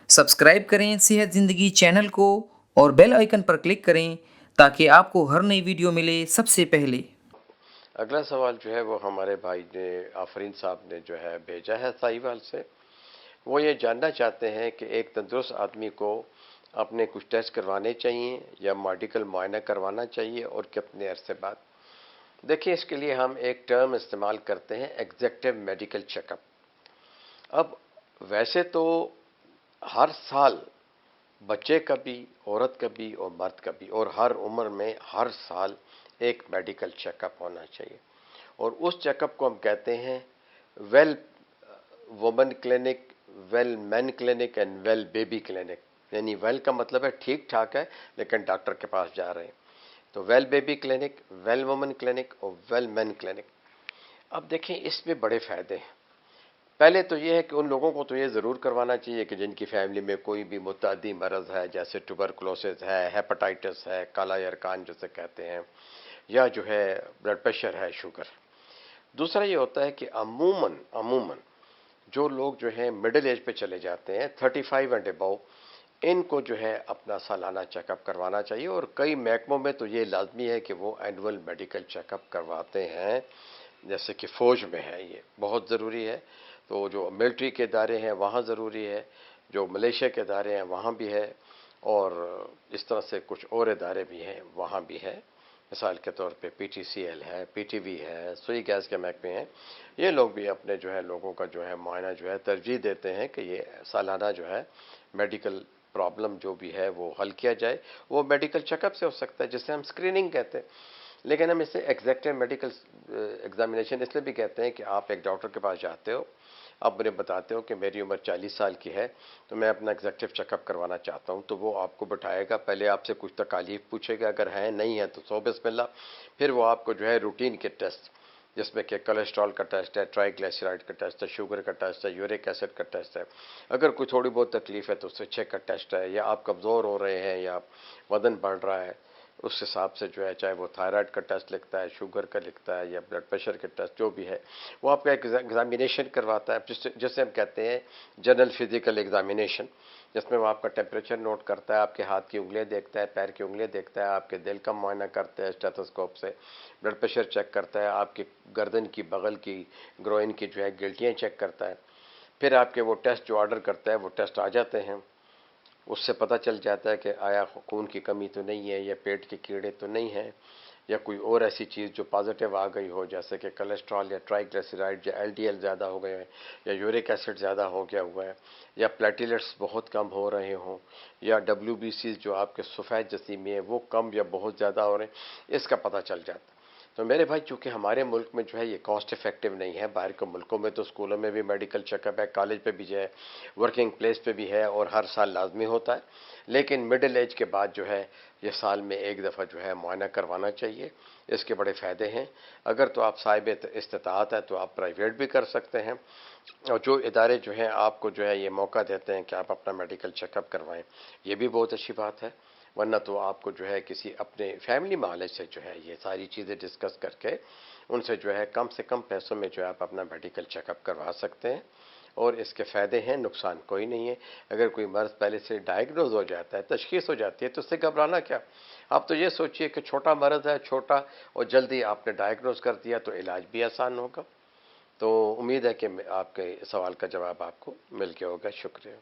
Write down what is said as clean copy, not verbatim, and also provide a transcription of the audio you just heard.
Subscribe करें सेहत ज़िंदगी चैनल को और बेल आइकन पर क्लिक करें ताकि आपको हर नई वीडियो मिले सबसे पहले। अगला सवाल जो है वो हमारे भाई ने आफरीन साहब ने जो है भेजा है साहिवाल से। वो ये जानना चाहते हैं कि एक तंदुरुस्त आदमी को अपने कुछ टेस्ट करवाने चाहिए या मेडिकल मुआयना करवाना चाहिए और कितने अरसे बाद। देखिए, इसके लिए हम एक टर्म इस्तेमाल करते हैं, एग्जेक्टिव मेडिकल चेकअप। अब वैसे तो हर साल बच्चे का भी, औरत का भी और मर्द का भी, और हर उम्र में हर साल एक मेडिकल चेकअप होना चाहिए। और उस चेकअप को हम कहते हैं well woman clinic, well man clinic and well baby clinic. यानी वेल का मतलब है ठीक ठाक है लेकिन डॉक्टर के पास जा रहे हैं। तो well baby clinic, well woman clinic और वेल मैन क्लिनिक। अब देखें, इसमें बड़े फायदे हैं। पहले तो ये है कि उन लोगों को तो ये ज़रूर करवाना चाहिए कि जिनकी फैमिली में कोई भी मुतअद्दी मरज़ है, जैसे ट्यूबरकुलोसिस है, हेपेटाइटिस है, काला यरकान जिसे कहते हैं, या जो है ब्लड प्रेशर है, शुगर। दूसरा ये होता है कि अमूमन जो लोग जो है मिडिल एज पे चले जाते हैं, 35 एंड अबव, इनको जो है अपना सालाना चेकअप करवाना चाहिए। और कई महकमों में तो ये लाजमी है कि वो एनुअल मेडिकल चेकअप करवाते हैं, जैसे कि फ़ौज में है, ये बहुत ज़रूरी है। तो जो मिलिट्री के इदारे हैं वहाँ ज़रूरी है, जो मलेशिया के इदारे हैं वहाँ भी है, और इस तरह से कुछ और इदारे भी हैं वहाँ भी है। मिसाल के तौर पे PTCL है, PTV है, सुई गैस के महकमे हैं। ये लोग भी अपने जो है लोगों का जो है मुआयना जो है तरजीह देते हैं कि ये सालाना जो है मेडिकल प्रॉब्लम जो भी है वो हल किया जाए। वो मेडिकल चेकअप से हो सकता है, जिसे हम स्क्रीनिंग कहते हैं, लेकिन हम इसे एग्जैक्टिव मेडिकल एग्जामिनेशन इसलिए भी कहते हैं कि आप एक डॉक्टर के पास जाते हो, आप मुझे बताते हो कि मेरी उम्र 40 साल की है, तो मैं अपना एग्जेक्टिव चेकअप करवाना चाहता हूं। तो वो आपको बैठाएगा, पहले आपसे कुछ तकालीफ पूछेगा, अगर है नहीं है तो सौ बिस्मिल्लाह। फिर वो आपको जो है रूटीन के टेस्ट, जिसमें कि कोलेस्ट्रॉल का टेस्ट है, ट्राइग्लिसराइड का टेस्ट है, शुगर का टेस्ट है, यूरिक एसिड का टेस्ट है, अगर कोई थोड़ी बहुत तकलीफ है तो उससे चेक का टेस्ट है, या आप कमज़ोर हो रहे हैं या वजन बढ़ रहा है, उस हिसाब से जो है, चाहे वो थायराइड का टेस्ट लिखता है, शुगर का लिखता है, या ब्लड प्रेशर के टेस्ट जो भी है, वो आपका एग्जामिनेशन करवाता है, जिसे हम कहते हैं जनरल फिजिकल एग्जामिनेशन, जिसमें वो आपका टेम्परेचर नोट करता है, आपके हाथ की उंगलियां देखता है, पैर की उंगलियां देखता है, आपके दिल का मुआयना करता है स्टेथोस्कोप से, ब्लड प्रेशर चेक करता है, आपकी गर्दन की, बगल की, ग्रोइन की जो है गिल्टियाँ चेक करता है। फिर आपके वो टेस्ट जो ऑर्डर करता है वो टेस्ट आ जाते हैं। उससे पता चल जाता है कि आया खून की कमी तो नहीं है, या पेट के कीड़े तो नहीं हैं, या कोई और ऐसी चीज़ जो पॉजिटिव आ गई हो, जैसे कि कोलेस्ट्रॉल या ट्राइग्लिसराइड या LDL ज़्यादा हो गए हैं, या यूरिक एसिड ज़्यादा हो गया हुआ है, या प्लेटलेट्स बहुत कम हो रहे हों, या WBC जो आपके सफ़ेद जसीम में है वो कम या बहुत ज़्यादा हो रहे हैं, इसका पता चल जाता है। तो मेरे भाई, चूंकि हमारे मुल्क में जो है ये कॉस्ट इफेक्टिव नहीं है, बाहर के मुल्कों में तो स्कूलों में भी मेडिकल चेकअप है, कॉलेज पे भी जो है, वर्किंग प्लेस पे भी है, और हर साल लाजमी होता है। लेकिन मिडिल एज के बाद जो है ये साल में एक दफ़ा जो है मुआयना करवाना चाहिए। इसके बड़े फ़ायदे हैं। अगर तो आप साहिब इस्तिताअत है तो आप प्राइवेट भी कर सकते हैं, और जो इदारे जो हैं आपको जो है ये मौका देते हैं कि आप अपना मेडिकल चेकअप करवाएं, ये भी बहुत अच्छी बात है। वरना तो आपको जो है किसी अपने फैमिली मालिक से जो है ये सारी चीज़ें डिस्कस करके उनसे जो है कम से कम पैसों में जो है आप अपना मेडिकल चेकअप करवा सकते हैं। और इसके फ़ायदे हैं, नुकसान कोई नहीं है। अगर कोई मर्ज़ पहले से डायग्नोज हो जाता है, तशख़ीस हो जाती है, तो उससे घबराना क्या। आप तो ये सोचिए कि छोटा मर्ज़ है, छोटा, और जल्दी आपने डायग्नोज कर दिया तो इलाज भी आसान होगा। तो उम्मीद है कि आपके सवाल का जवाब आपको मिल गया होगा। शुक्रिया।